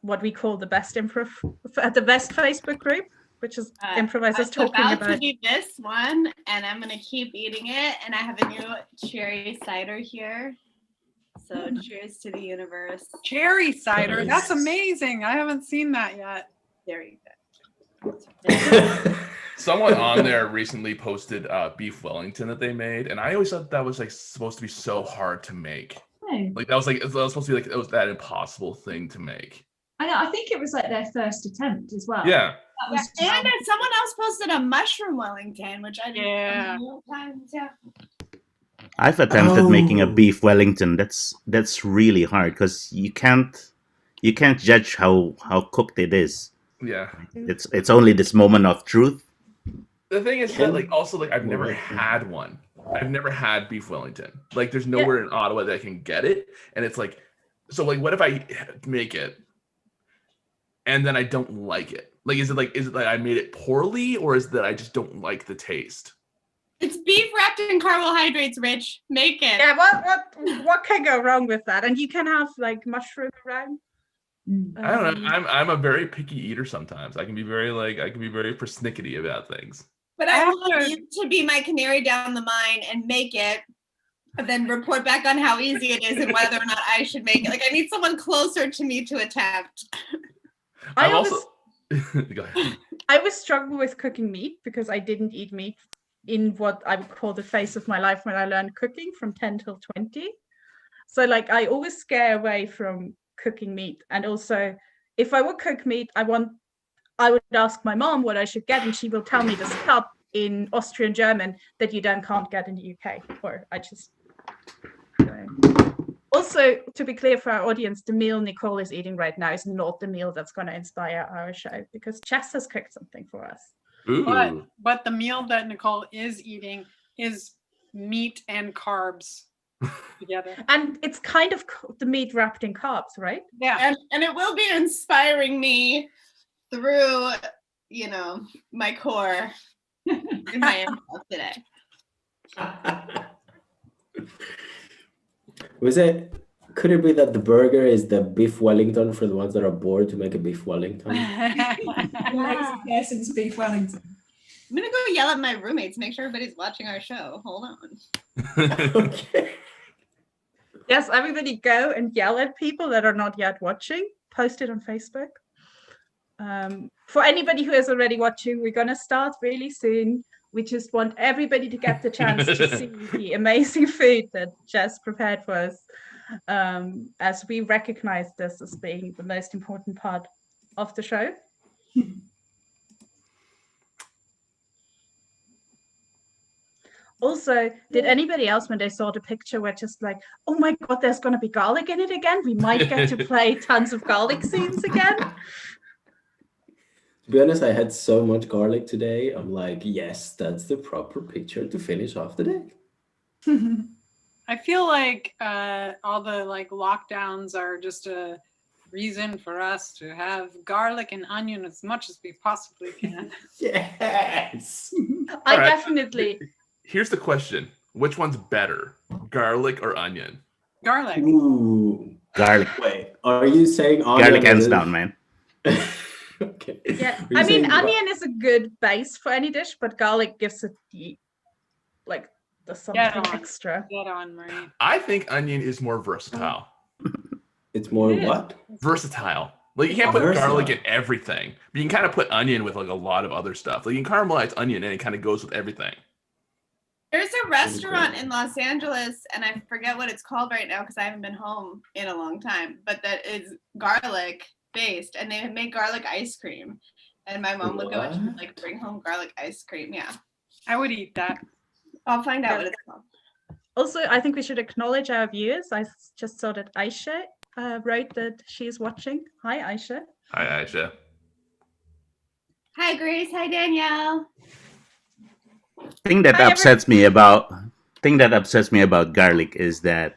what we call the best Facebook group, which is improvisers talking about. About to do this one, and I'm gonna keep eating it. And I have a new cherry cider here. So cheers to the universe. Cherry cider, that's amazing. I haven't seen that yet. There you go. Someone on there recently posted beef Wellington that they made, and I always thought that was like supposed to be so hard to make. Like that was supposed to be like it was that impossible thing to make. I know. I think it was like their first attempt as well. Yeah. And then someone else posted a mushroom Wellington, which I did a couple times. Yeah. I've attempted making a beef Wellington. That's really hard because you can't judge how cooked it is. Yeah. It's only this moment of truth. The thing is that I've never had one. I've never had beef Wellington. Like there's nowhere in Ottawa that I can get it, and it's like, so like what if I make it and then I don't like it? Like is it like I made it poorly, or is it that I just don't like the taste? It's beef wrapped in carbohydrates, Rich. Make it. Yeah, what can go wrong with that? And you can have like mushroom around. I don't know. I'm a very picky eater sometimes. I can be very persnickety about things. But I want you to be my canary down the mine and make it, and then report back on how easy it is and whether or not I should make it. Like I need someone closer to me to attempt. Go ahead. I was struggling with cooking meat because I didn't eat meat in what I would call the phase of my life when I learned cooking from 10 till 20. So like I always scare away from cooking meat. And also if I would cook meat, I would ask my mom what I should get, and she will tell me the stuff in Austrian German that you then can't get in the UK. Or I just also, to be clear for our audience, the meal Nicole is eating right now is not the meal that's going to inspire our show, because Jess has cooked something for us. But the meal that Nicole is eating is meat and carbs together. And it's kind of the meat wrapped in carbs, right? Yeah. And it will be inspiring me through, my core in my impulse today. Could it be that the burger is the beef Wellington for the ones that are bored to make a beef Wellington? Yes, it's beef Wellington. I'm gonna go yell at my roommates, make sure everybody's watching our show. Hold on. Okay. Yes, everybody go and yell at people that are not yet watching. Post it on Facebook. For anybody who is already watching, we're going to start really soon. We just want everybody to get the chance to see the amazing food that Jess prepared for us, as we recognize this as being the most important part of the show. Also, did anybody else, when they saw the picture, were just like, oh my God, there's going to be garlic in it again? We might get to play tons of garlic scenes again. To be honest, I had so much garlic today. I'm like, yes, that's the proper picture to finish off the day. I feel like all the lockdowns are just a reason for us to have garlic and onion as much as we possibly can. Yes. I definitely. Here's the question: which one's better, garlic or onion? Garlic. Ooh. Garlic. Wait, are you saying onion? Garlic hands down, man. Okay. Yeah, I mean, onion is a good base for any dish, but garlic gives it the something extra. Get on, Marie. I think onion is more versatile. It's more what? Versatile. Like you can't put garlic in everything, but you can kind of put onion with like a lot of other stuff. Like you can caramelize onion and it kind of goes with everything. There's a restaurant in Los Angeles, and I forget what it's called right now because I haven't been home in a long time, but that is garlic based, and they make garlic ice cream. And my mom would go and she would bring home garlic ice cream. Yeah. I would eat that. I'll find out what it's called. Also, I think we should acknowledge our viewers. I just saw that Aisha wrote that she is watching. Hi, Aisha. Hi, Aisha. Hi, Grace. Hi, Danielle. Thing that upsets me about garlic is that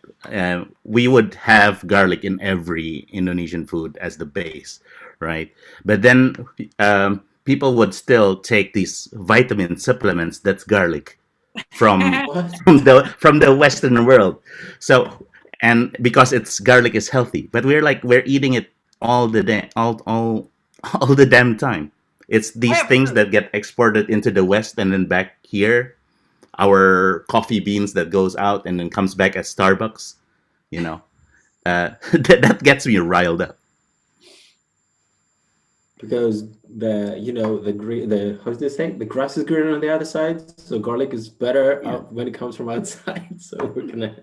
we would have garlic in every Indonesian food as the base, right? But then people would still take these vitamin supplements that's garlic from the Western world. So, and because garlic is healthy, but we're eating it all the all the damn time. It's these have things proof. that get exported into the West and then back here. Our coffee beans that goes out and then comes back as Starbucks. You know, that gets me riled up. Because the how does they say, the grass is greener on the other side, so garlic is better Yeah. out when it comes from outside. So we're gonna.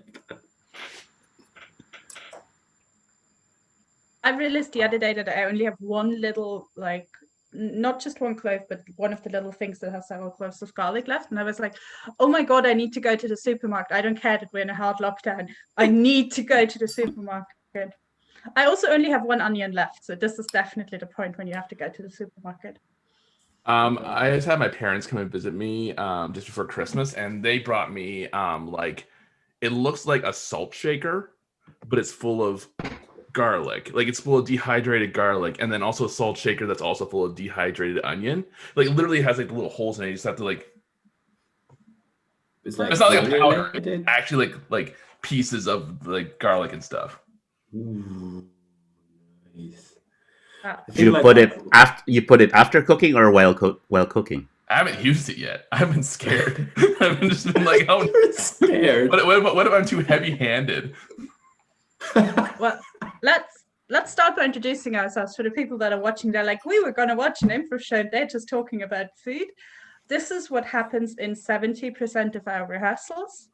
I realized the other day that I only have one little, like, not just one clove, but one of the little things that has several cloves of garlic left. And I was like, oh my God, I need to go to the supermarket. I don't care that we're in a hard lockdown. I need to go to the supermarket. I also only have one onion left. So this is definitely the point when you have to go to the supermarket. I just had my parents come and visit me just before Christmas, and they brought me like, it looks like a salt shaker, but it's full of garlic. Like, it's full of dehydrated garlic, and then also a salt shaker that's also full of dehydrated onion. Like, literally has like the little holes in it. You just have to like. It's like It's not like a powder. granulated. It's actually like pieces of like garlic and stuff. Ooh, nice. Ah. I You feel like put it after after cooking or while cooking. I haven't used it yet. I've been scared. I've just been like, oh, You're scared. what if I'm too heavy-handed? Well, let's start by introducing ourselves for the people that are watching. They're like, we were going to watch an improv show. They're just talking about food. This is what happens in 70% of our rehearsals,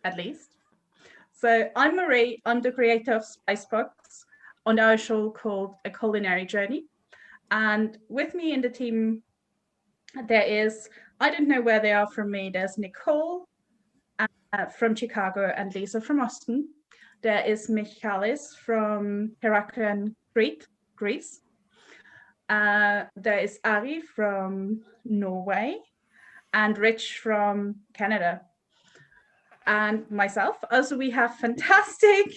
at least. So I'm Marie. I'm the creator of Spicebox on our show called A Culinary Journey. And with me in the team, there is, I don't know where they are from me. There's Nicole from Chicago and Lisa from Austin. There is Michalis from Heraklion, Greece. There is Ari from Norway and Rich from Canada. And myself. Also, we have fantastic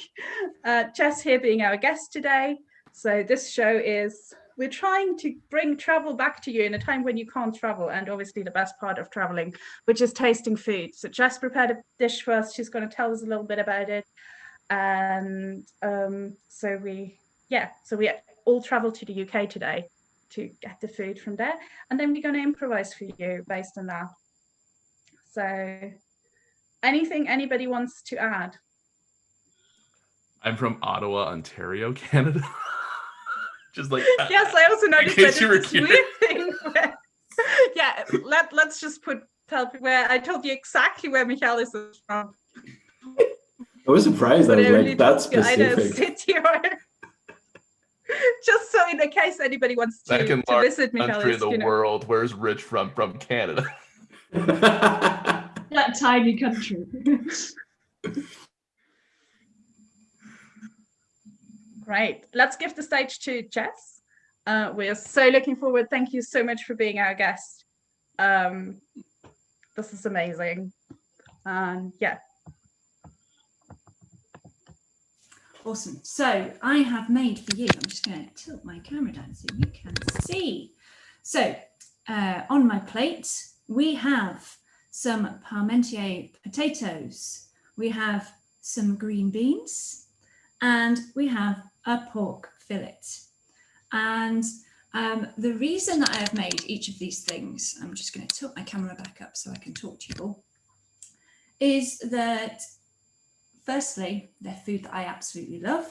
Jess here being our guest today. So this show is, we're trying to bring travel back to you in a time when you can't travel, and obviously the best part of traveling, which is tasting food. So Jess prepared a dish for us. She's going to tell us a little bit about it. And so we all traveled to the UK today to get the food from there, and then we're going to improvise for you based on that. So anything anybody wants to add? I'm from Ottawa, Ontario, Canada. Just like yes, I also noticed case that you were it's this weird thing where, yeah, let's just tell people where I told you exactly where Michalis is from. I was surprised. I But was I only like, that's told you either specific. city or just so in the case anybody wants to second visit largest country Michalis, in the world. Where's Rich from Canada? That tiny country. Great. Let's give the stage to Jess. We're so looking forward. Thank you so much for being our guest. This is amazing. Yeah. Awesome. So I have made for you, I'm just going to tilt my camera down so you can see. So on my plate, we have some Parmentier potatoes. We have some green beans, and we have a pork fillet. And the reason that I have made each of these things, I'm just going to tilt my camera back up so I can talk to you all, is that firstly, they're food that I absolutely love.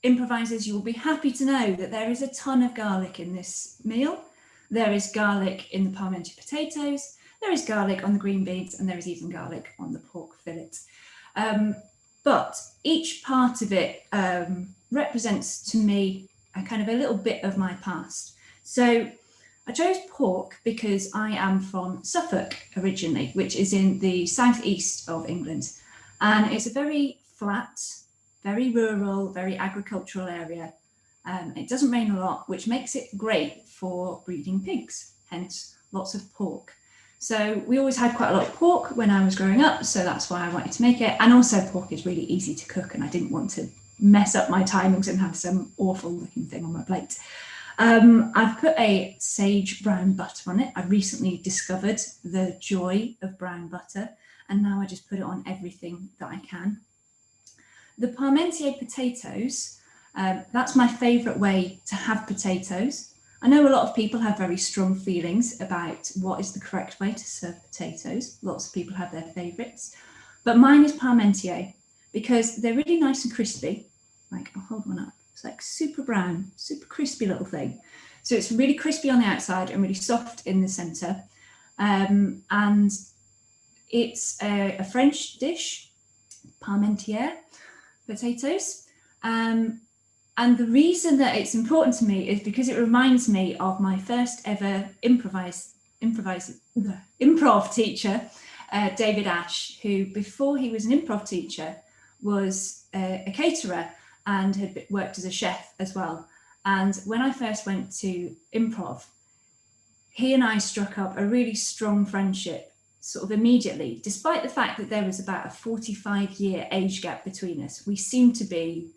Improvisers, you will be happy to know that there is a ton of garlic in this meal. There is garlic in the Parmentier potatoes, there is garlic on the green beans, and there is even garlic on the pork fillet. But each part of it represents to me a kind of a little bit of my past. So I chose pork because I am from Suffolk originally, which is in the southeast of England. And it's a very flat, very rural, very agricultural area. It doesn't rain a lot, which makes it great for breeding pigs, hence lots of pork. So we always had quite a lot of pork when I was growing up, so that's why I wanted to make it. And also pork is really easy to cook, and I didn't want to mess up my timings and have some awful looking thing on my plate. I've put a sage brown butter on it. I recently discovered the joy of brown butter, and now I just put it on everything that I can. The Parmentier potatoes, That's my favourite way to have potatoes. I know a lot of people have very strong feelings about what is the correct way to serve potatoes. Lots of people have their favourites, but mine is parmentier because they're really nice and crispy. Like, I'll hold one up. It's like super brown, super crispy little thing. So it's really crispy on the outside and really soft in the centre. And it's a French dish, parmentier, potatoes. And the reason that it's important to me is because it reminds me of my first ever improv teacher, David Ash, who before he was an improv teacher was a caterer and had worked as a chef as well. And when I first went to improv, he and I struck up a really strong friendship sort of immediately, despite the fact that there was about a 45-year age gap between us. We seemed to be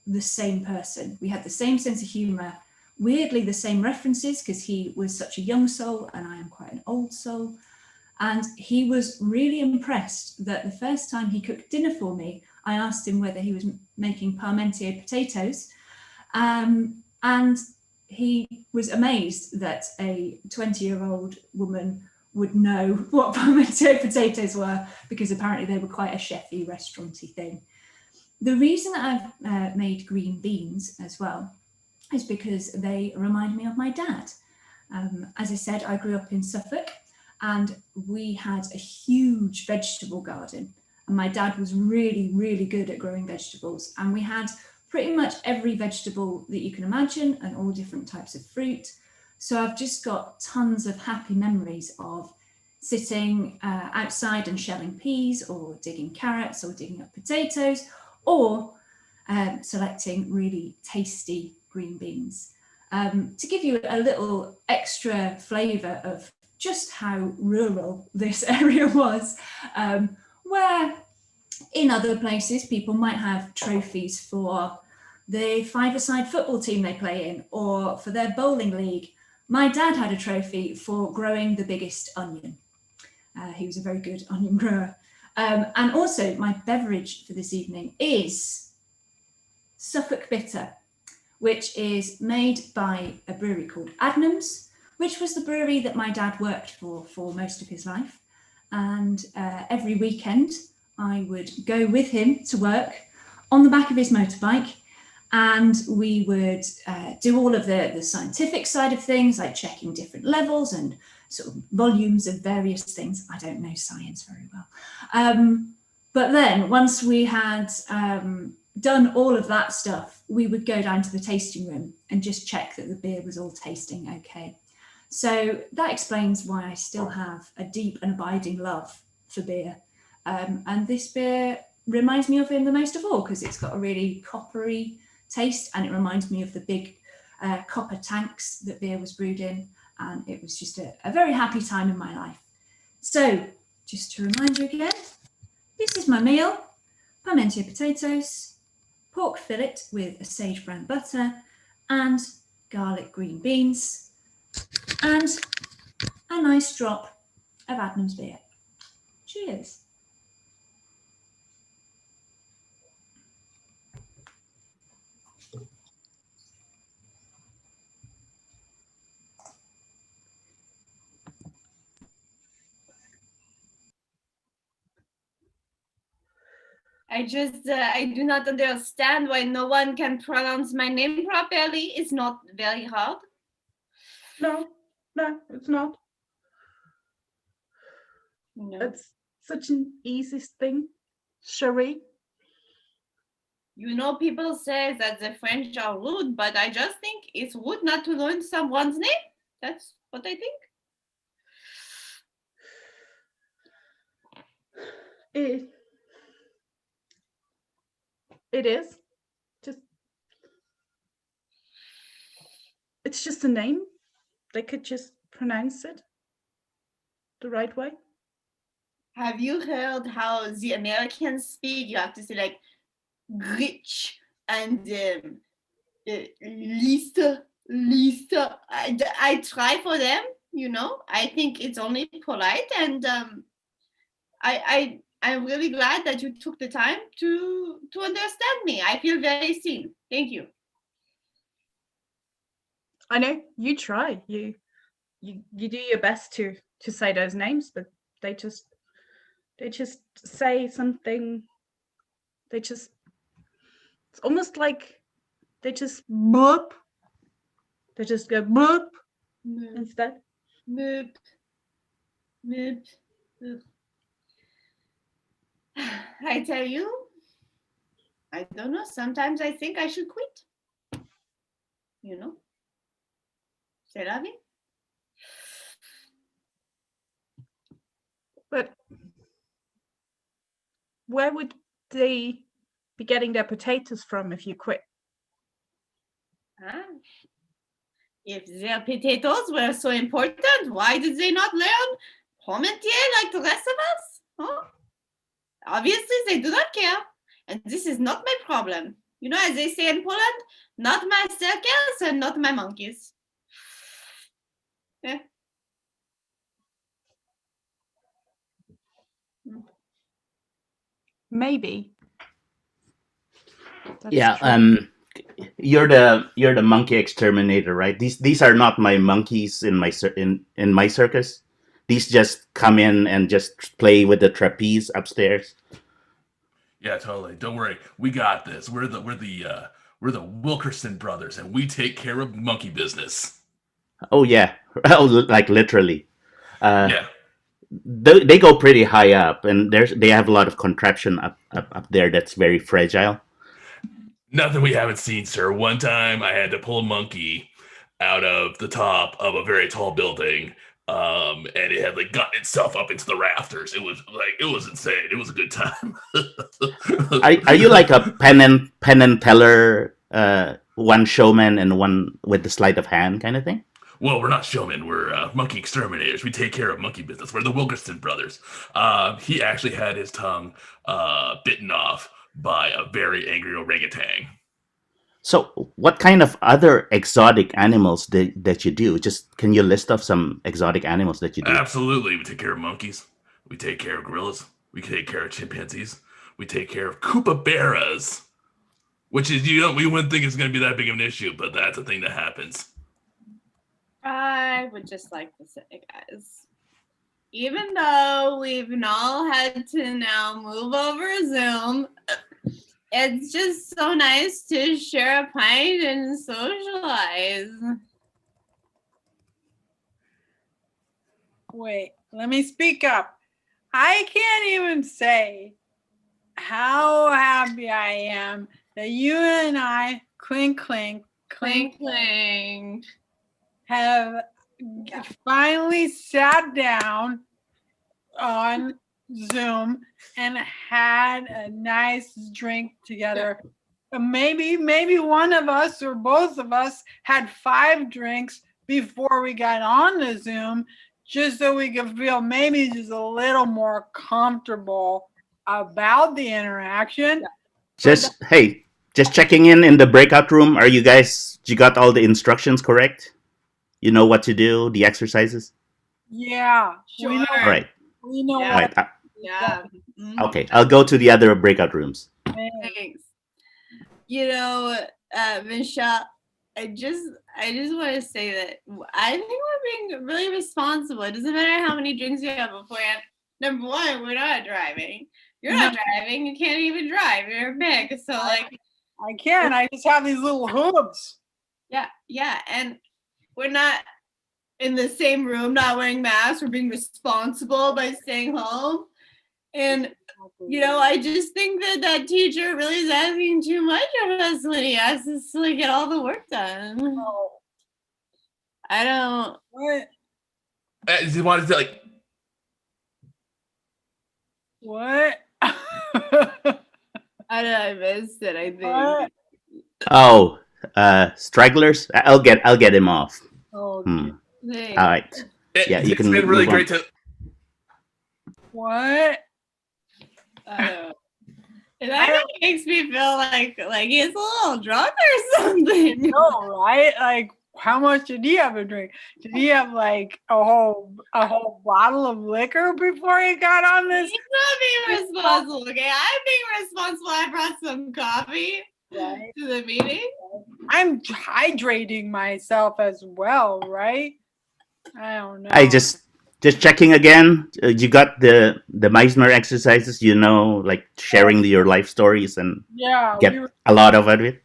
the same person. We had the same sense of humour, weirdly the same references, because he was such a young soul and I am quite an old soul. And he was really impressed that the first time he cooked dinner for me, I asked him whether he was making parmentier potatoes. And he was amazed that a 20-year-old woman would know what parmentier potatoes were, because apparently they were quite a chefy, restauranty thing. The reason that I've made green beans as well is because they remind me of my dad. As I said, I grew up in Suffolk and we had a huge vegetable garden. And my dad was really, really good at growing vegetables. And we had pretty much every vegetable that you can imagine and all different types of fruit. So I've just got tons of happy memories of sitting outside and shelling peas or digging carrots or digging up potatoes or selecting really tasty green beans. To give you a little extra flavour of just how rural this area was, where in other places people might have trophies for the five-a-side football team they play in or for their bowling league. My dad had a trophy for growing the biggest onion. He was a very good onion grower. And also my beverage for this evening is Suffolk Bitter, which is made by a brewery called Adnams, which was the brewery that my dad worked for most of his life. And every weekend I would go with him to work on the back of his motorbike, and we would do all of the scientific side of things, like checking different levels and sort of volumes of various things. I don't know science very well. But then once we had done all of that stuff, we would go down to the tasting room and just check that the beer was all tasting okay. So that explains why I still have a deep and abiding love for beer. And this beer reminds me of him the most of all because it's got a really coppery taste and it reminds me of the big copper tanks that beer was brewed in. And it was just a very happy time in my life. So just to remind you again, this is my meal: parmentier potatoes, pork fillet with a sage brown butter and garlic green beans, and a nice drop of Adnams beer. Cheers. I do not understand why no one can pronounce my name properly. It's not very hard. No, it's not. No. It's such an easy thing. Cherie. You know, people say that the French are rude, but I just think it's rude not to learn someone's name. That's what I think. It is. It's just a name. They could just pronounce it the right way. Have you heard how the Americans speak? You have to say like rich and Lisa. I try for them, you know. I think it's only polite, and I I'm really glad that you took the time to understand me. I feel very seen. Thank you. I know you try. You do your best to say those names, but they just say something. It's almost like they just boop. They just go boop Moop, instead. moop, moop. Ugh. I tell you, I don't know. Sometimes I think I should quit. You know, c'est la vie. But where would they be getting their potatoes from if you quit? Ah. If their potatoes were so important, why did they not learn Parmentier like the rest of us? Huh? Obviously, they do not care. And this is not my problem. You know, as they say in Poland, not my circus and not my monkeys. Yeah. Maybe. That's Yeah. true. You're the monkey exterminator, right? These are not my monkeys in my in my circus. These just come in and just play with the trapeze upstairs. Yeah, totally. Don't worry. We got this. We're the Wilkerson brothers, and we take care of monkey business. Oh yeah, oh, like literally. Yeah. They go pretty high up, and they have a lot of contraption up there that's very fragile. Nothing we haven't seen, sir. One time I had to pull a monkey out of the top of a very tall building. And it had like gotten itself up into the rafters. It was insane. It was a good time. Are you like a Penn and Teller, one showman and one with the sleight of hand kind of thing? Well, we're not showmen. We're monkey exterminators. We take care of monkey business. We're the Wilkerson brothers. He actually had his tongue bitten off by a very angry orangutan. So, what kind of other exotic animals that you do? Just can you list off some exotic animals that you do? Absolutely. We take care of monkeys. We take care of gorillas. We take care of chimpanzees. We take care of kookaburras, which is, we wouldn't think it's going to be that big of an issue, but that's a thing that happens. I would just like to say, guys, even though we've all had to now move over Zoom, it's just so nice to share a pint and socialize. Wait, let me speak up. I can't even say how happy I am that you and I, clink, clink, Clink, clink. have finally sat down on Zoom and had a nice drink together. Maybe one of us or both of us had 5 drinks before we got on the Zoom, just so we could feel maybe just a little more comfortable about the interaction. Just checking in the breakout room. Are you guys? You got all the instructions correct? You know what to do, the exercises. Yeah, Sure. we know. All right. We know. Yeah. All right. Yeah. Okay, I'll go to the other breakout rooms. Thanks. You know, Michelle, I just want to say that I think we're being really responsible. It doesn't matter how many drinks you have beforehand. Number one, we're not driving. You're not driving. You can't even drive. You're big. So like, I can. I just have these little hooves. yeah, and we're not in the same room, not wearing masks. We're being responsible by staying home. And you know, I just think that teacher really is asking too much of us when he asks us to like, get all the work done. Oh. I don't. What? He wanted to like. What? I don't know. I missed it. I think. What? Oh, stragglers. I'll get him off. Oh, Thanks. All right. Yeah, you can It's been really move on. great to. what? And that kind of makes me feel like he's a little drunk or something. No, right? Like, how much did he have to drink? Did he have like a whole bottle of liquor before he got on this? He's not being responsible, okay? I'm being responsible. I brought some coffee to the meeting. I'm hydrating myself as well, right? I don't know. I just checking again. You got the Meisner exercises, like sharing your life stories and get a lot of it.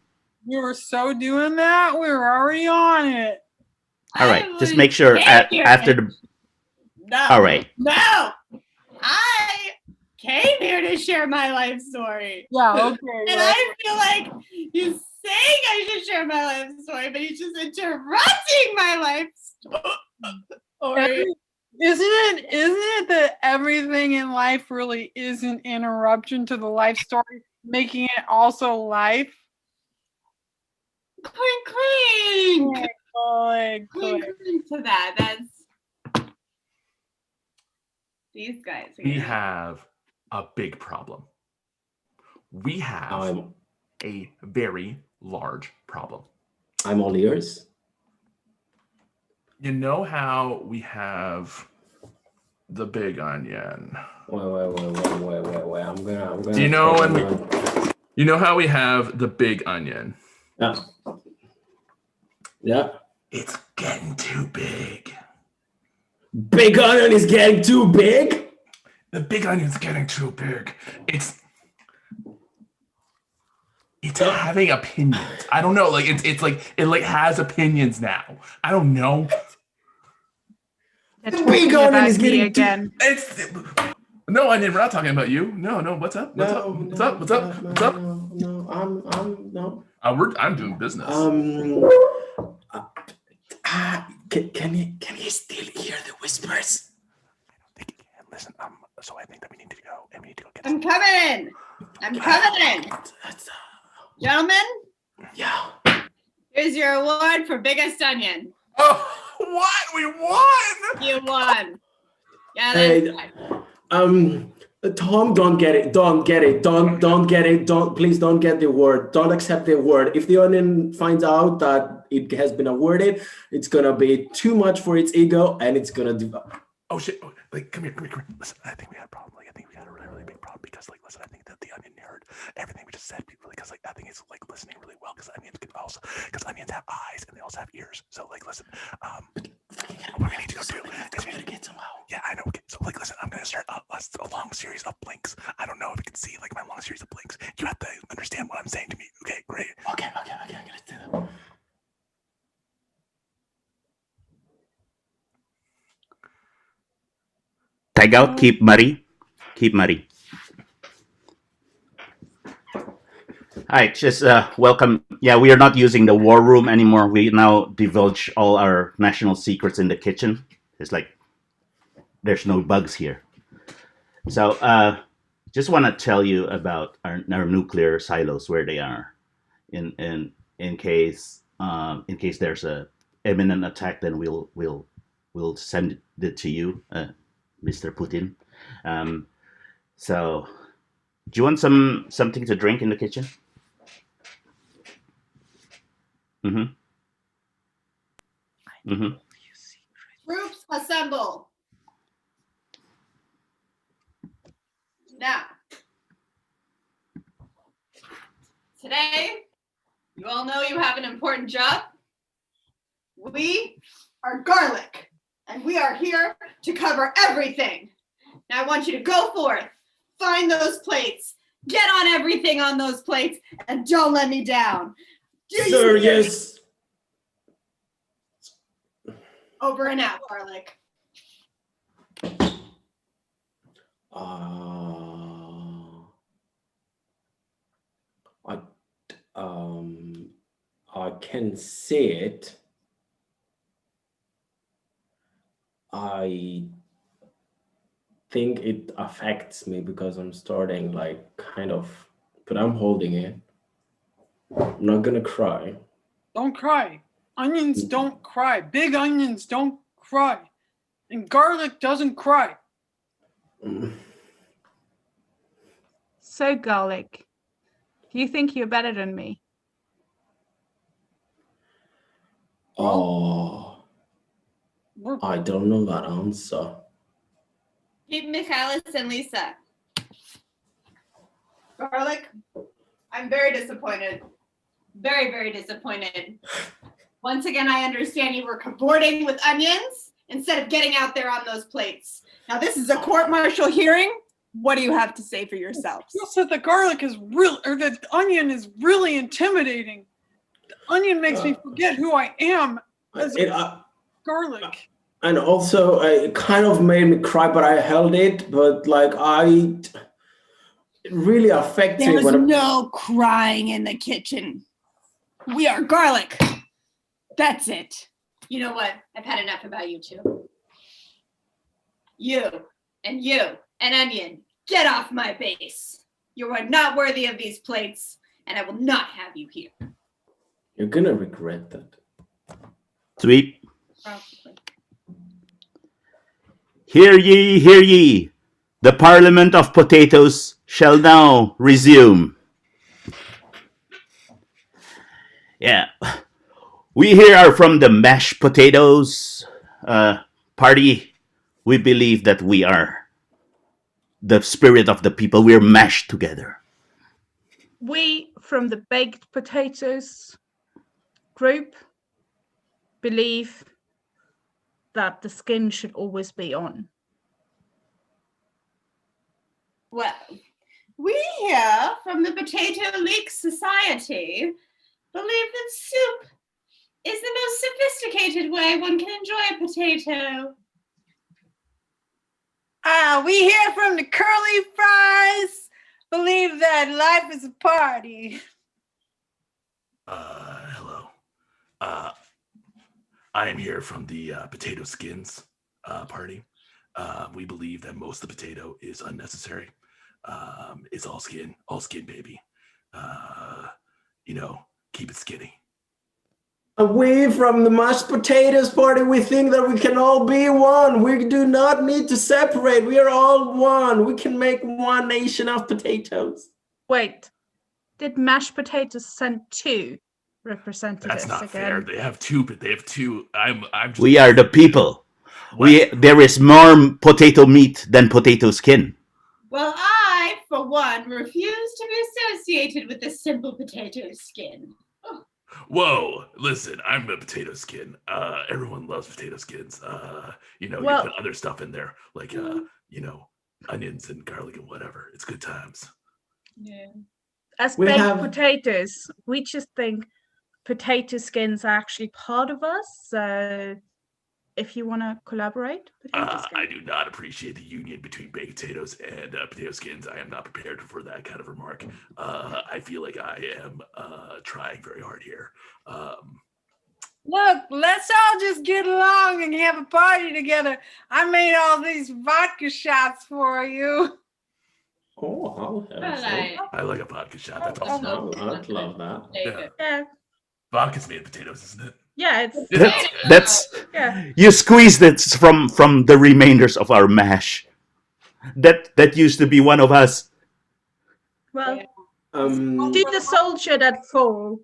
We were so doing that. We were already on it. All right, just make sure after the. No. All right. No. I came here to share my life story. Yeah. Okay. And I feel like he's saying I should share my life story, but he's just interrupting my life story. Isn't it that everything in life really is an interruption to the life story, making it also life? Clink, clink. Clink, Clink, clink to that. That's these guys. We have a big problem. We have a very large problem. I'm all ears. You know how we have the big onion? Wait. I'm gonna. Do you know you know how we have the big onion? Yeah. Yeah. It's getting too big. Big onion is getting too big? The big onion's getting too big. It's having opinions. I don't know. Like it's like it has opinions now. I don't know. The big onion is getting again. No, Onion, we're not talking about you. No. What's up? No. I'm doing business. Can you still hear the whispers? I don't think you can. Listen, so I think that we need to go and we need to go get. I'm coming in. Gentlemen. Yeah. Here's your award for biggest onion. Oh, what? We won! You won. Yeah, Hey, Tom, don't get it. Don't get it. Please don't get the award. Don't accept the award. If the onion finds out that it has been awarded, it's gonna be too much for its ego, and it's gonna. Oh shit! Like, come here. Listen, I think we had a problem. Like, I think we had a really, really big problem because, like, listen, I think that the onion heard everything we just said because, like, I think it's like listening really well because onions have eyes and they also have ears. So, like, listen, what we need to go do is we need to get somehow. Yeah, I know. Okay, so, like, listen, I'm gonna start a long series of blinks. I don't know if you can see like my long series of blinks. You have to understand what I'm saying to me. Okay, great. Okay. I'm gonna do that. Tag out, keep muddy. All right, just welcome. Yeah, we are not using the war room anymore. We now divulge all our national secrets in the kitchen. It's like there's no bugs here. So just want to tell you about our nuclear silos, where they are, in case there's a imminent attack. Then we'll send it to you, Mr. Putin. So, do you want something to drink in the kitchen? Troops assemble. Now, today, you all know you have an important job. We are Garlic, and we are here to cover everything. Now I want you to go forth, find those plates, get on everything on those plates, and don't let me down. Sir, yes. Over and out, Garlic. I can see it. I think it affects me because I'm starting but I'm holding it. I'm not gonna cry. Don't cry. Onions don't cry. Big onions don't cry. And garlic doesn't cry. So, Garlic, do you think you're better than me? Oh, We're- I don't know that answer. Keep Michaelis and Lisa. Garlic. I'm very disappointed. Very, very disappointed. Once again, I understand you were cavorting with onions instead of getting out there on those plates. Now, this is a court-martial hearing. What do you have to say for yourselves? You said the garlic is real, or the onion is really intimidating. The onion makes me forget who I am as garlic. And also, it kind of made me cry, but I held it. But like, it really affects me. There's no crying in the kitchen. We are garlic. That's it. You know what? I've had enough about you two. You and onion, get off my base. You are not worthy of these plates, and I will not have you here. You're gonna regret that. Sweet. Probably. Hear ye, hear ye. The Parliament of Potatoes shall now resume. Yeah. We here are from the mashed potatoes party. We believe that we are the spirit of the people. We're mashed together. We from the baked potatoes group believe that the skin should always be on. Well, we here from the Potato Leak Society believe that soup is the most sophisticated way one can enjoy a potato. We here from the curly fries believe that life is a party. Hello. I am here from the potato skins party. We believe that most of the potato is unnecessary. It's all skin, baby. Keep it skinny. We from the mashed potatoes party, we think that we can all be one. We do not need to separate. We are all one. We can make one nation of potatoes. Wait, did mashed potatoes send two representatives That's not again? fair. They have two, but they have two. I'm just, We are the people. There is more potato meat than potato skin. Well, I, for one, refuse to be associated with the simple potato skin. Whoa, listen, I'm a potato skin. Everyone loves potato skins. You put other stuff in there, like onions and garlic and whatever. It's good times. Yeah. As baked potatoes, we just think potato skins are actually part of us. So if you want to collaborate, I do not appreciate the union between baked potatoes and potato skins. I am not prepared for that kind of remark. I feel like I am trying very hard here. Look, let's all just get along and have a party together. I made all these vodka shots for you. Oh, I like a vodka shot. That's awesome. I'd love that. Yeah. Vodka's made of potatoes, isn't it? Yeah, That's you squeezed it from the remainders of our mash. That used to be one of us. Well, do the soldier that fall.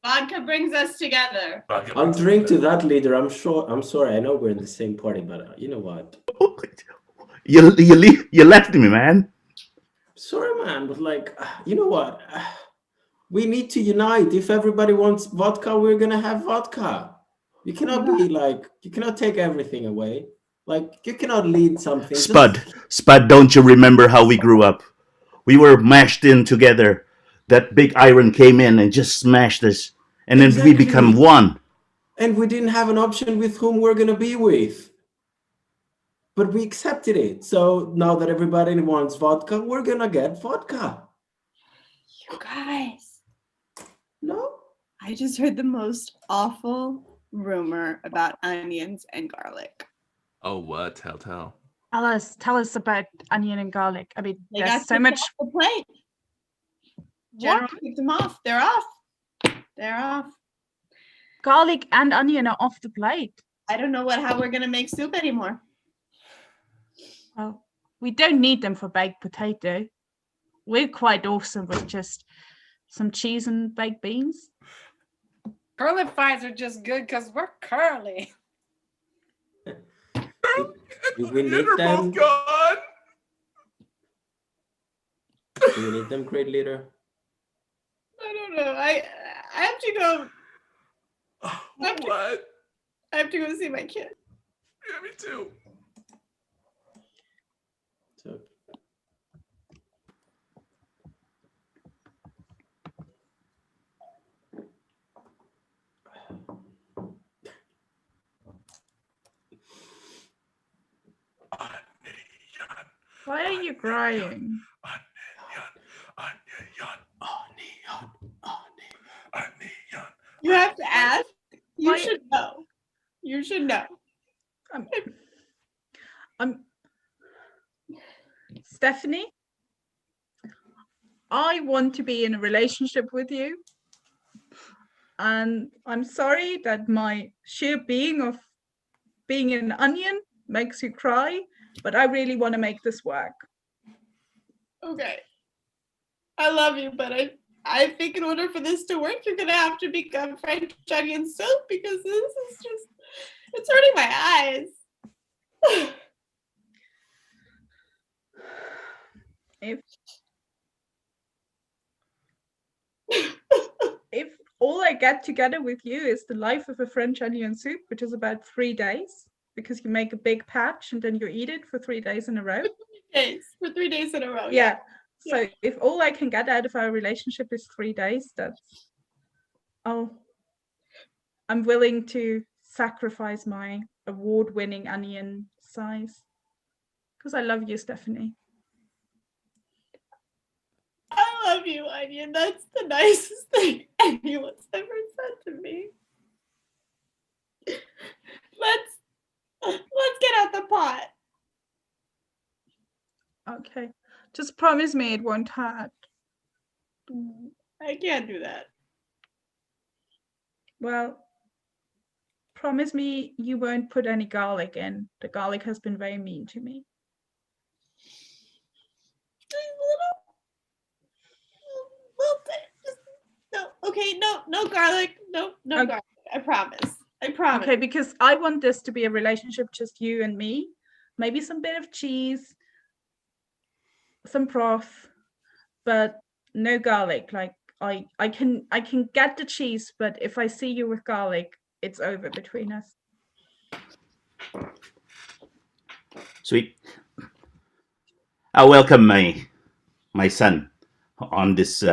Vodka brings us together. I'll drink to that, leader. I'm sorry. I know we're in the same party, but you know what? You left me, man. Sorry, man, but you know what? We need to unite. If everybody wants vodka, we're gonna have vodka. You cannot you cannot take everything away. You cannot lead something. Spud, don't you remember how we grew up? We were mashed in together. That big iron came in and just smashed us. And then we become one. And we didn't have an option with whom we're gonna be with. But we accepted it. So now that everybody wants vodka, we're gonna get vodka. You guys. No? I just heard the most awful rumor about onions and garlic. Oh, what? Tell. Tell us about onion and garlic. I mean, They there's got so much. off the plate. General kicked them off. They're off. They're off. Garlic and onion are off the plate. I don't know how we're gonna make soup anymore. Well, we don't need them for baked potato. We're quite awesome with just some cheese and baked beans. Curly fries are just good because we're curly. Do we need They're them? both gone. Do we need them, Great Leader? I don't know. I have to go. What? I have to go see my kid. Yeah, me too. So, Why are you crying? You have to ask. You Why- should know. You should know. I'm Stephanie. I want to be in a relationship with you. And I'm sorry that my sheer being of being an onion makes you cry, but I really want to make this work. Okay. I love you, but I think in order for this to work, you're gonna have to become French onion soup because this is just it's hurting my eyes. If all I get together with you is the life of a French onion soup, which is about 3 days, because you make a big patch and then you eat it for 3 days in a row. For 3 days in a row. Yeah. So if all I can get out of our relationship is 3 days, I'm willing to sacrifice my award-winning onion size because I love you, Stephanie. I love you, Onion. That's the nicest thing anyone's ever said to me. Let's get out the pot. Okay. Just promise me it won't hurt. I can't do that. Well, promise me you won't put any garlic in. The garlic has been very mean to me. No garlic. No Okay. garlic. I promise. I promise. Okay, because I want this to be a relationship just you and me. Maybe some bit of cheese, some broth, but no garlic. Like I can get the cheese, but if I see you with garlic, it's over between us. Sweet. I welcome my son on this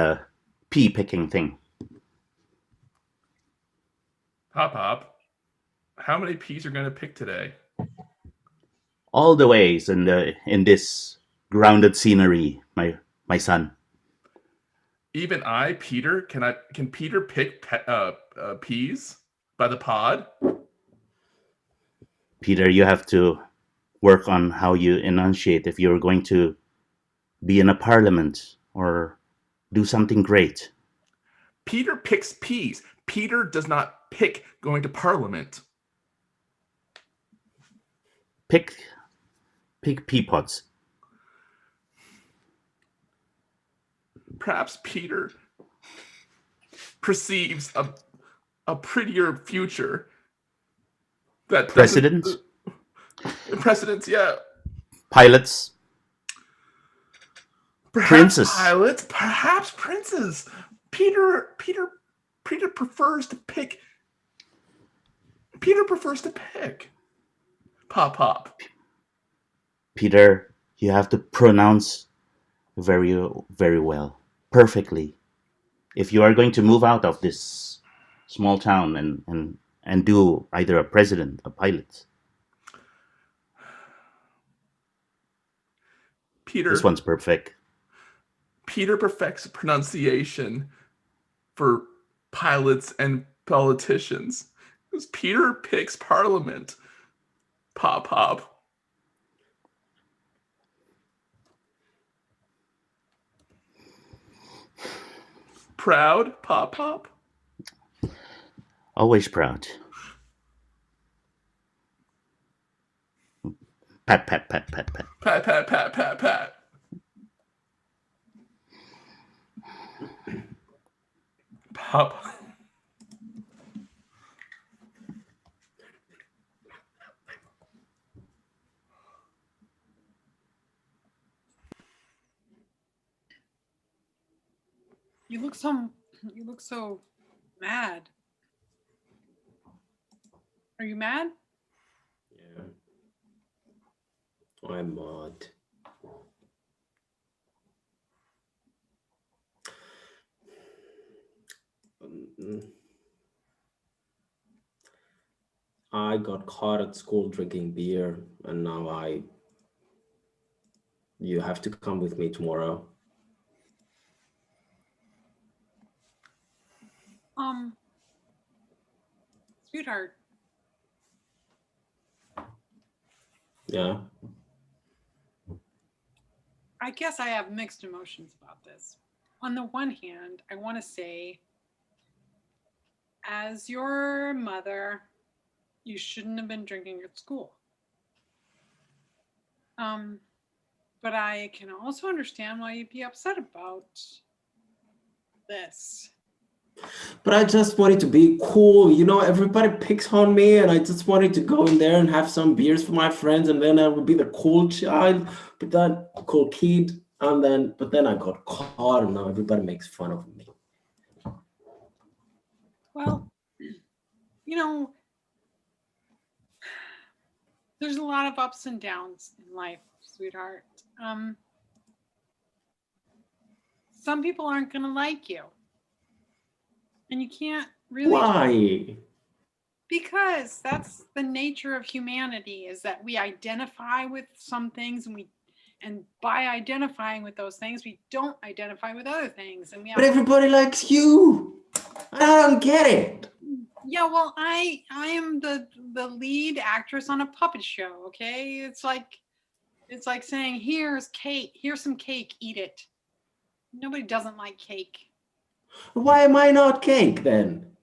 pea picking thing. Pop, how many peas are gonna pick today? All the ways in this grounded scenery, my son. Even I, Peter, can Peter pick peas by the pod? Peter, you have to work on how you enunciate if you're going to be in a parliament or do something great. Peter picks peas. Peter does not pick going to parliament. Pick pea pods. Perhaps Peter perceives a prettier future. That Presidents? Presidents, yeah. Pilots? Perhaps Princes. pilots, perhaps princes. Peter prefers to pick. Peter prefers to pick. Pop. Peter, you have to pronounce very, very well, perfectly. If you are going to move out of this small town and do either a president, a pilot. Peter. This one's perfect. Peter perfects pronunciation for pilots and politicians. Because Peter picks parliament. Pop. Proud, Pop. Always proud. Pat. Pat. Pop. You look so mad. Are you mad? Yeah. I'm mad. I got caught at school drinking beer, and now you have to come with me tomorrow. Sweetheart. Yeah. I guess I have mixed emotions about this. On the one hand, I want to say, as your mother, you shouldn't have been drinking at school. But I can also understand why you'd be upset about this. But I just wanted to be cool. You know, everybody picks on me, and I just wanted to go in there and have some beers for my friends, and then I would be the cool child, but then cool kid, but then I got caught, and now everybody makes fun of me. Well, you know, there's a lot of ups and downs in life, sweetheart. Some people aren't going to like you. And you can't really... Why? Because that's the nature of humanity, is that we identify with some things, and by identifying with those things, we don't identify with other things. And but everybody likes you. I don't get it. Yeah, well, I am the lead actress on a puppet show, okay? It's like saying, here's cake, here's some cake, eat it. Nobody doesn't like cake. Why am I not cake then?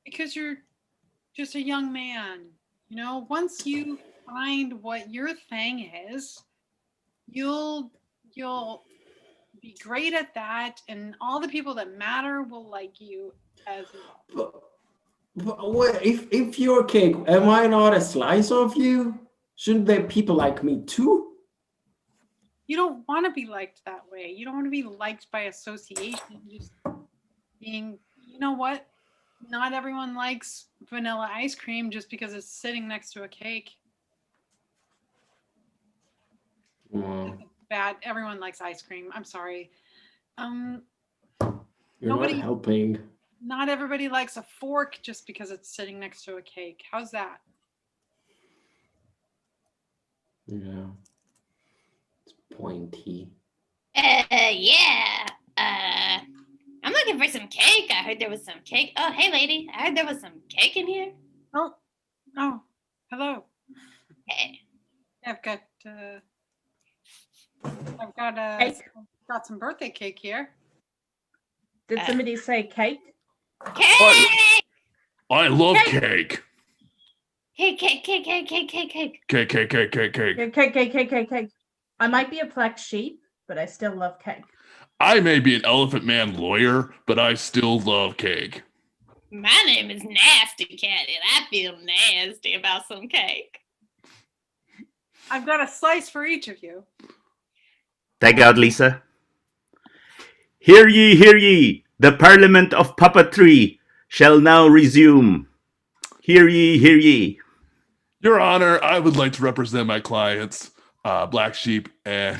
Because you're just a young man. You know, once you find what your thing is, you'll be great at that, and all the people that matter will like you as well. But if you're cake, am I not a slice of you? Shouldn't there people like me too? You don't want to be liked that way. You don't want to be liked by association. Just being, you know what? Not everyone likes vanilla ice cream just because it's sitting next to a cake. Bad. Everyone likes ice cream. I'm sorry. You're not helping. Not everybody likes a fork just because it's sitting next to a cake. How's that? Yeah. It's pointy. Yeah. I'm looking for some cake. I heard there was some cake. Oh, hey, lady. I heard there was some cake in here. Oh, hello. Hey. I've got some birthday cake here. Did somebody say cake? Cake! I love cake. Cake. Cake. I might be a black sheep, but I still love cake. I may be an elephant man lawyer, but I still love cake. My name is Nasty Cat, and I feel nasty about some cake. I've got a slice for each of you. Take out, Lisa. Hear ye, the Parliament of Puppetry shall now resume. Hear ye. Your Honor, I would like to represent my clients, Black Sheep and...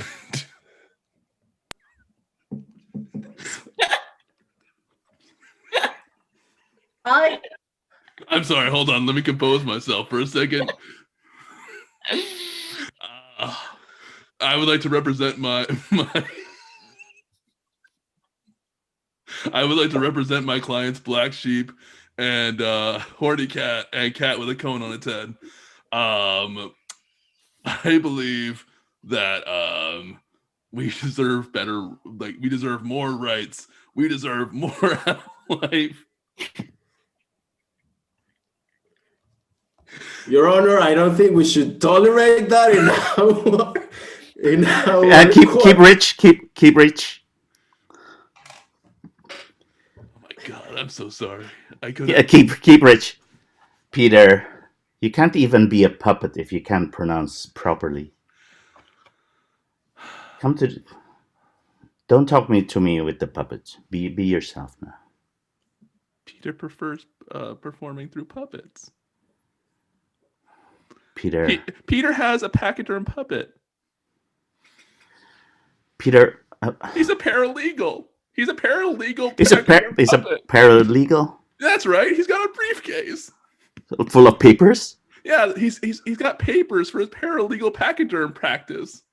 I'm sorry, hold on. Let me compose myself for a second. I would like to represent I would like to represent my clients, Black Sheep and Horny Cat and Cat with a cone on its head. I believe that we deserve better, like we deserve more rights. We deserve more life. Your Honor, I don't think we should tolerate that in our keep rich. Oh my God, I'm so sorry. I could. Yeah, keep rich, Peter. You can't even be a puppet if you can't pronounce properly. Don't Don't talk to me with the puppets. Be yourself now. Peter prefers performing through puppets. Peter. Peter has a pachyderm puppet. Peter. He's a paralegal. He's a paralegal. He's a paralegal. That's right. He's got a briefcase full of papers. Yeah, he's got papers for his paralegal pachyderm practice.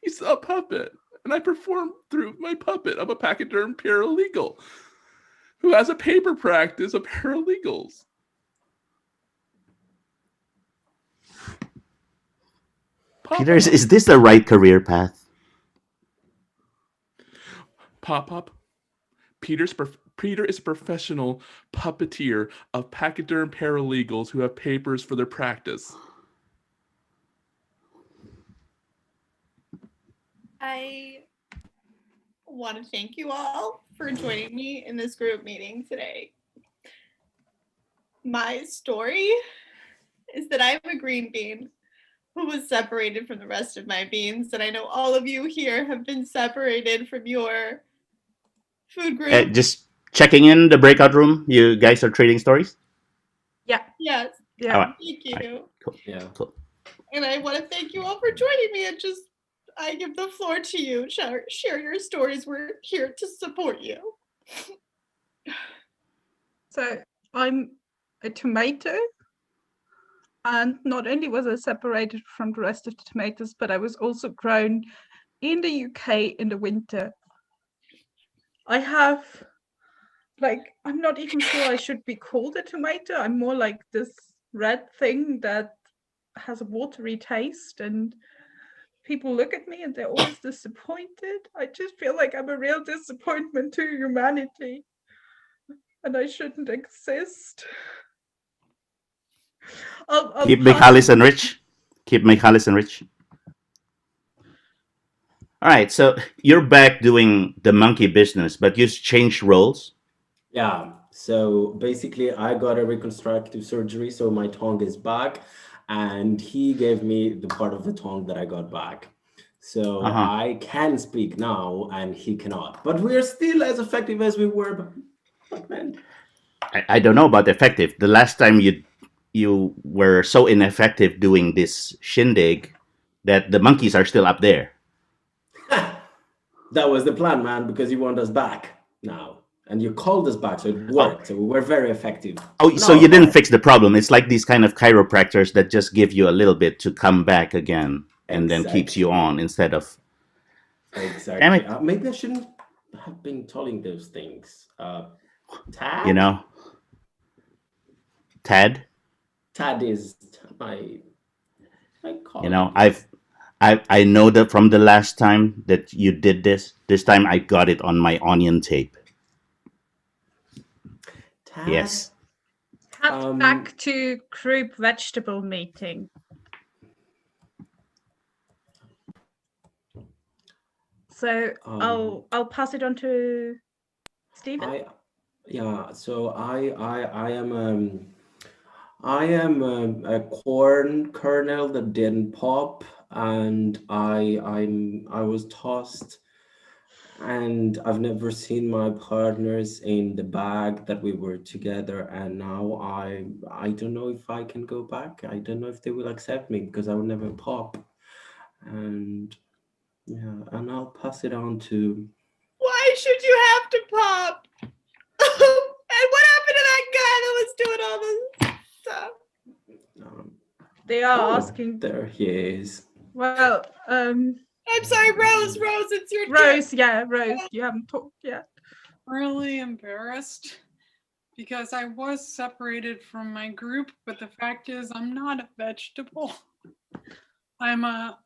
He's a puppet, and I perform through my puppet. I'm a pachyderm paralegal who has a paper practice of paralegals. Peter, is this the right career path? Pop-up. Peter is a professional puppeteer of pachyderm paralegals who have papers for their practice. I want to thank you all for joining me in this group meeting today. My story is that I'm a green bean who was separated from the rest of my beans, and I know all of you here have been separated from your food group. Just checking in the breakout room. You guys are trading stories? Yeah. Yes. Yeah. Right. Thank you. Right. Cool. Yeah. Cool. And I want to thank you all for joining me, and just I give the floor to you. Share your stories. We're here to support you. So I'm a tomato. And not only was I separated from the rest of the tomatoes, but I was also grown in the UK in the winter. I have, I'm not even sure I should be called a tomato. I'm more like this red thing that has a watery taste, and people look at me and they're always disappointed. I just feel like I'm a real disappointment to humanity, and I shouldn't exist. I'll Keep Michaelis rich. Keep Michaelis rich. All right, so you're back doing the monkey business, but you changed roles. Yeah. So basically, I got a reconstructive surgery, so my tongue is back, and he gave me the part of the tongue that I got back. So I can speak now, and he cannot. But we're still as effective as we were back then. I don't know about effective. The last time you were so ineffective doing this shindig that the monkeys are still up there. That was the plan, man, because you want us back now. And you called us back, so it worked. So we were very effective. Oh, so you didn't fix the problem. It's like these kind of chiropractors that just give you a little bit to come back again and then keeps you on instead of... Exactly. Damn it. Maybe I shouldn't have been telling those things. Tad? You know? Tad? Tad is my colleague. You know, I know that from the last time that you did this time I got it on my onion tape. Tad? Yes. Cut back to group vegetable meeting. So I'll pass it on to Stephen. So I am a corn kernel that didn't pop, and I was tossed, and I've never seen my partners in the bag that we were together, and now I don't know if I can go back. I don't know if they will accept me because I will never pop, and and I'll pass it on to... Why should you have to pop? And what happened to that guy that was doing all this stuff? They are asking. There he is. Well, I'm sorry, Rose. Rose, it's your Rose. turn. Yeah, Rose. You haven't talked yet. Really embarrassed because I was separated from my group, but the fact is I'm not a vegetable. I'm a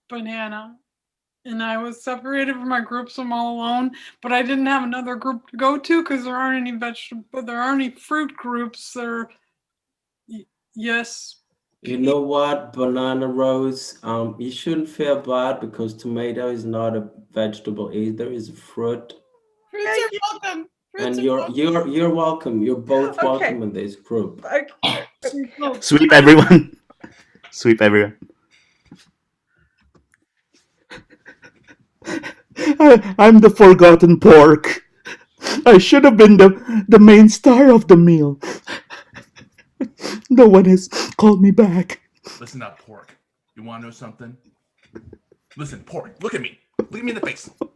banana. And I was separated from my group, so I'm all alone. But I didn't have another group to go to because there aren't any there aren't any fruit groups. Yes. You know what, Banana Rose? You shouldn't feel bad because tomato is not a vegetable either; it's a fruit. Fruits are welcome. And you're welcome. You're both welcome in this group. Okay. Sweep everyone. Sweep everyone. I'm the forgotten pork. I should have been the main star of the meal. No one has called me back. Listen up, Pork. You want to know something? Listen, Pork, look at me. Look at me in the face. Look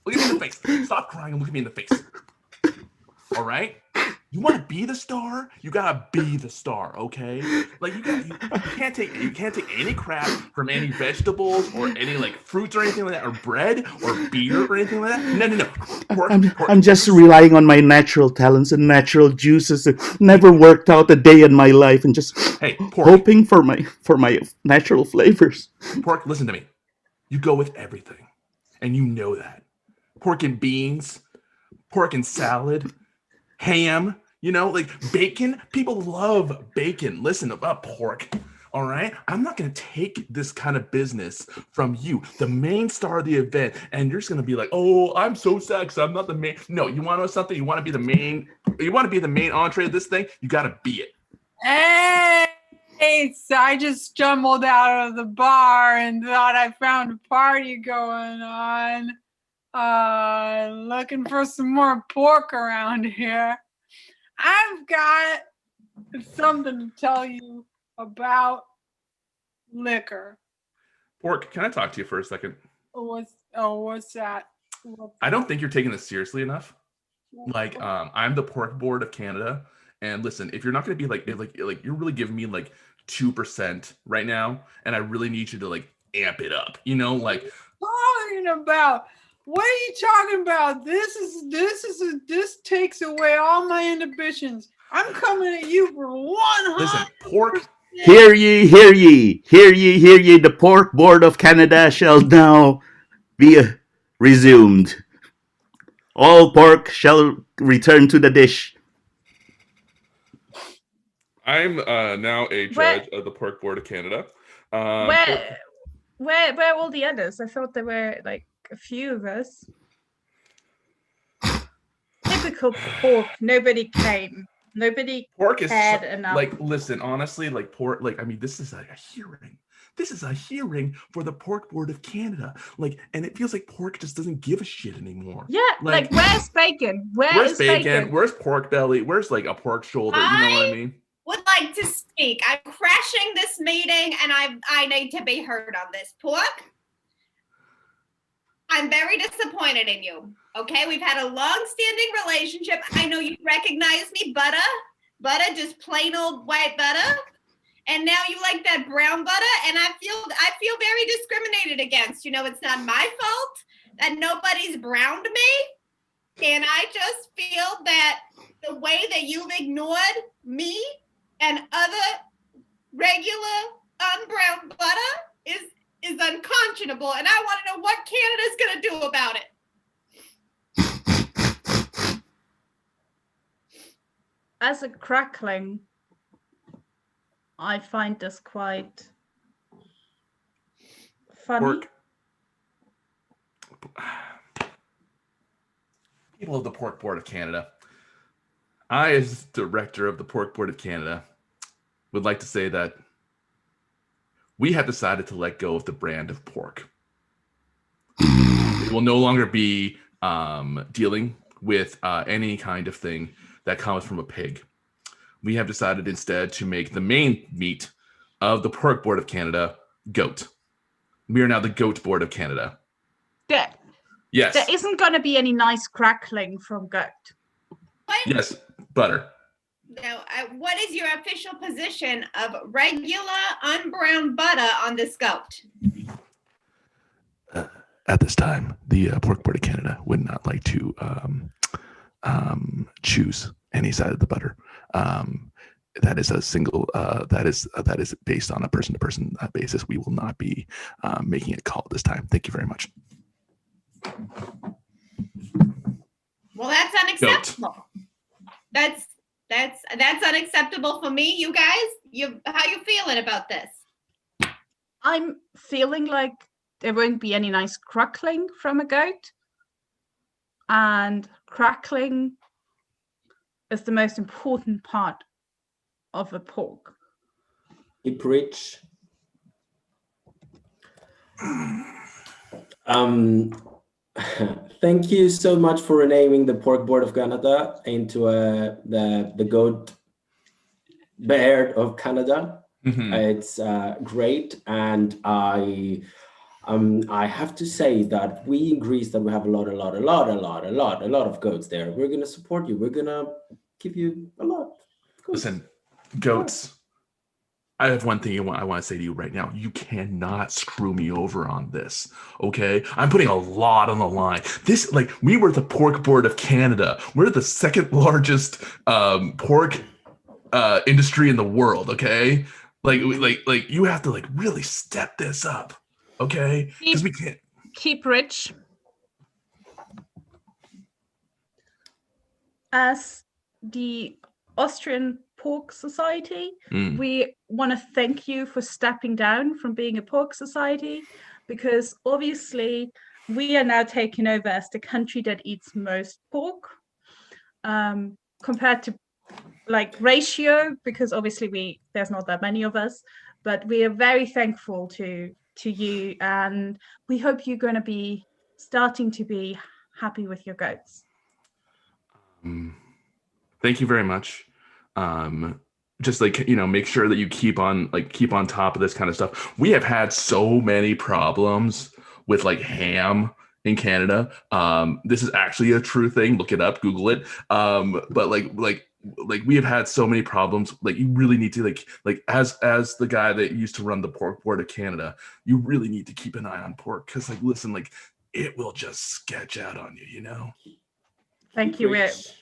at me in the face. Stop crying and look at me in the face. All right? You want to be the star? You gotta be the star, okay? Like you can't take any crap from any vegetables or any like fruits or anything like that, or bread or beer or anything like that. No. Pork, I'm just relying on my natural talents and natural juices. Never worked out a day in my life, and just hoping for my natural flavors. Pork, listen to me. You go with everything, and you know that. Pork and beans, pork and salad, ham, like bacon. People love bacon. Listen about pork. All right. I'm not going to take this kind of business from you, the main star of the event. And you're just going to be like, oh, I'm so sad because I'm not the main. No, you want to know something? You want to be the main. You want to be the main entree of this thing. You got to be it. Hey, so I just stumbled out of the bar and thought I found a party going on. Looking for some more pork around here. I've got something to tell you about liquor. Pork, can I talk to you for a second? What's that? I don't think you're taking this seriously enough. Like, I'm the pork board of Canada, and listen, if you're not going to be like you're really giving me like 2% right now, and I really need you to like amp it up. Like talking about. What are you talking about? This takes away all my inhibitions. I'm coming at you for 100%. Listen, pork. Hear ye, hear ye, hear ye, hear ye. The pork board of Canada shall now be resumed. All pork shall return to the dish. I'm now a judge of the pork board of Canada. Where are all the others? I thought there were like a few of us. Typical pork. Nobody came. Nobody pork is cared enough. Like, listen, honestly, like pork. Like, I mean, this is like a hearing. This is a hearing for the pork board of Canada. Like, and it feels like pork just doesn't give a shit anymore. Yeah, like where's bacon? Where's bacon? Where's pork belly? Where's like a pork shoulder? You know what I mean? Would like to speak. I'm crashing this meeting, and I need to be heard on this. Pork, I'm very disappointed in you. Okay, we've had a long-standing relationship. I know you recognize me, butter, just plain old white butter. And now you like that brown butter, and I feel very discriminated against. It's not my fault that nobody's browned me, and I just feel that the way that you've ignored me and other regular unbrowned butter is unconscionable, and I want to know what Canada's going to do about it. As a crackling, I find this quite funny. People of the Pork Board of Canada, I, as director of the Pork Board of Canada, would like to say that we have decided to let go of the brand of pork. It will no longer be dealing with any kind of thing that comes from a pig. We have decided instead to make the main meat of the Pork Board of Canada goat. We are now the Goat Board of Canada. Yes. There isn't going to be any nice crackling from goat. What? Yes, butter. Now, what is your official position of regular unbrowned butter on this goat? At this time, the Pork Board of Canada would not like to choose any side of the butter. That is a single. That is based on a person-to-person basis. We will not be making a call this time. Thank you very much. Well, that's unacceptable. Goat. That's unacceptable for me. You guys, how you feeling about this? I'm feeling like there won't be any nice crackling from a goat, and crackling is the most important part of a pork. You preach. Thank you so much for renaming the Pork Board of Canada into the Goat Bear of Canada. It's great, and I have to say that we in Greece that we have a lot of goats there. We're gonna support you. We're gonna give you a lot. Listen, goats. I have one thing I want to say to you right now. You cannot screw me over on this, okay? I'm putting a lot on the line. This, like, we were the Pork Board of Canada. We're the second largest pork industry in the world, okay? Like you have to like really step this up, okay? Because we can't keep rich. As the Austrian Pork Society, we want to thank you for stepping down from being a pork society, because obviously we are now taking over as the country that eats most pork compared to like ratio, because obviously there's not that many of us, but we are very thankful to you, and we hope you're going to be starting to be happy with your goats. Thank you very much. Just like, make sure that you keep on top of this kind of stuff. We have had so many problems with like ham in Canada. This is actually a true thing. Look it up, Google it. But like we have had so many problems. Like you really need to like as the guy that used to run the Pork Board of Canada, you really need to keep an eye on pork, because like listen, like it will just sketch out on you, Thank you, Whit.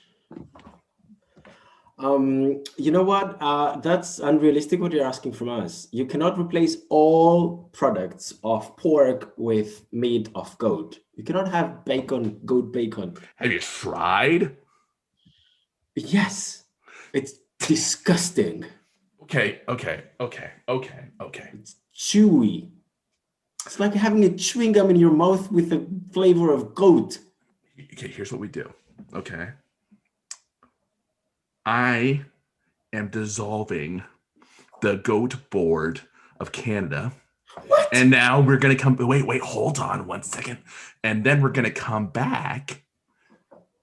You know what? That's unrealistic what you're asking from us. You cannot replace all products of pork with meat of goat. You cannot have bacon, goat bacon. Have you tried? Yes. It's disgusting. Okay. It's chewy. It's like having a chewing gum in your mouth with the flavor of goat. Okay, here's what we do. Okay. I am dissolving the Goat Board of Canada. What? And now we're going to come... Wait, hold on 1 second. And then we're going to come back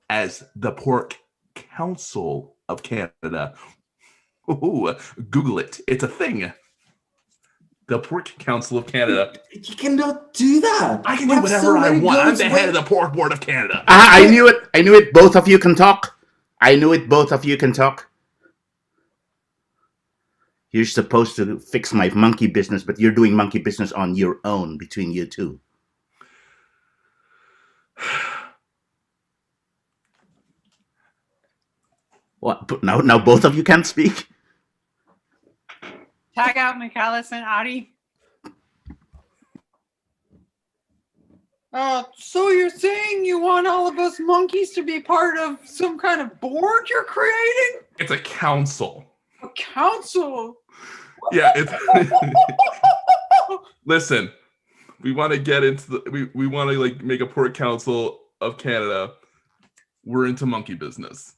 as the Pork Council of Canada. Ooh, Google it. It's a thing. The Pork Council of Canada. You cannot do that. I can do whatever I want. I'm the head of the Pork Board of Canada. I knew it. Both of you can talk. Both of you can talk. You're supposed to fix my monkey business, but you're doing monkey business on your own between you two. What? Now both of you can't speak? Tag out Michaelis and Adi. So you're saying you want all of us monkeys to be part of some kind of board you're creating? It's a council. A council? Yeah, it's... Listen, we want to get into we want to like make a Pork Council of Canada. We're into monkey business.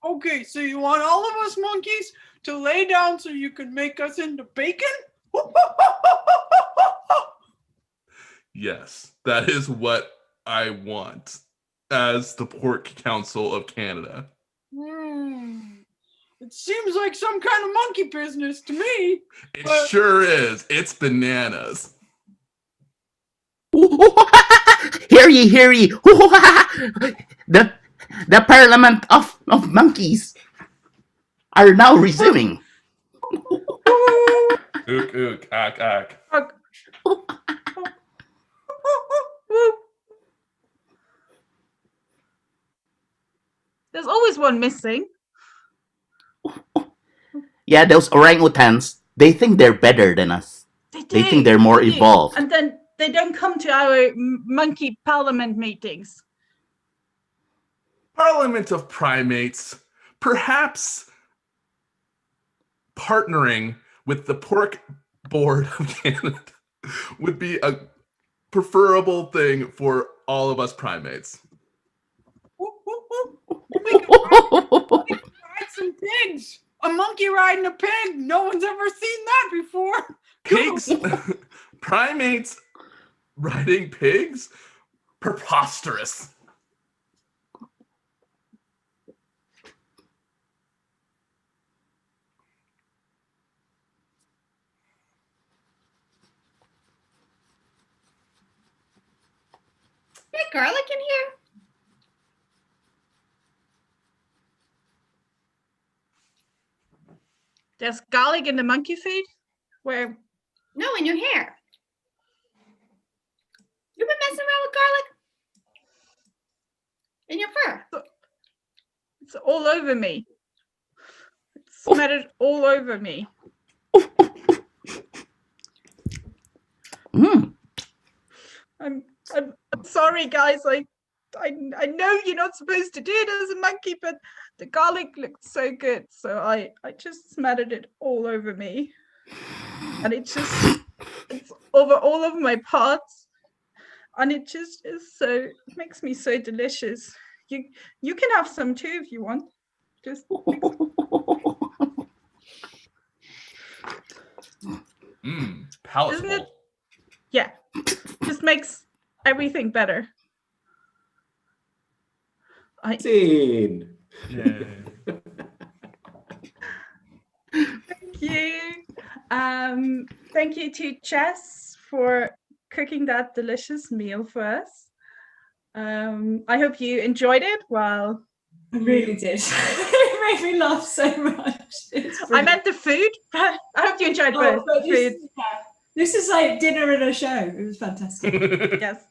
Okay, so you want all of us monkeys to lay down so you can make us into bacon? Yes, that is what I want as the Pork Council of Canada. It seems like some kind of monkey business to me. It sure is. It's bananas. Hear ye. The Parliament of Monkeys are now resuming. Ook, ack. There's always one missing. Yeah, those orangutans, they think they're better than us. They think they're more evolved. And then they don't come to our monkey parliament meetings. Parliament of Primates, perhaps partnering with the Pork Board of Canada would be a preferable thing for all of us primates. We can ride some pigs. A monkey riding a pig. No one's ever seen that before. Pigs? Primates riding pigs? Preposterous. Is there garlic in here? There's garlic in the monkey food. Where? No, in your hair. You've been messing around with garlic in your fur. It's all over me. It's smattered all over me. I'm sorry, guys. I know you're not supposed to do it as a monkey, but the garlic looked so good, so I just smattered it all over me, and it's over all of my parts, and it just is so, it makes me so delicious. You can have some too if you want. Just Palatable. Isn't it? Yeah, just makes everything better. Scene. Yeah. Thank you. Thank you to Jess for cooking that delicious meal for us. I hope you enjoyed it. Well, I really did. It made me laugh so much. I meant the food. I hope you enjoyed both but the food. this is like dinner and a show. It was fantastic. Yes.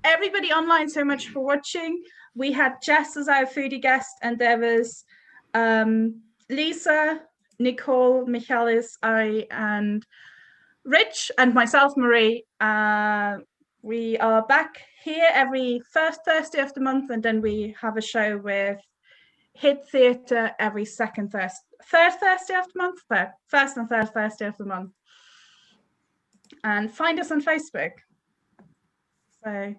Everybody online, so much for watching. We had Jess as our foodie guest, and there was Lisa, Nicole, Michaelis, Ari, and Rich, and myself, Marie. We are back here every first Thursday of the month, and then we have a show with Hit Theatre every third Thursday of the month, first and third Thursday of the month. And find us on Facebook. So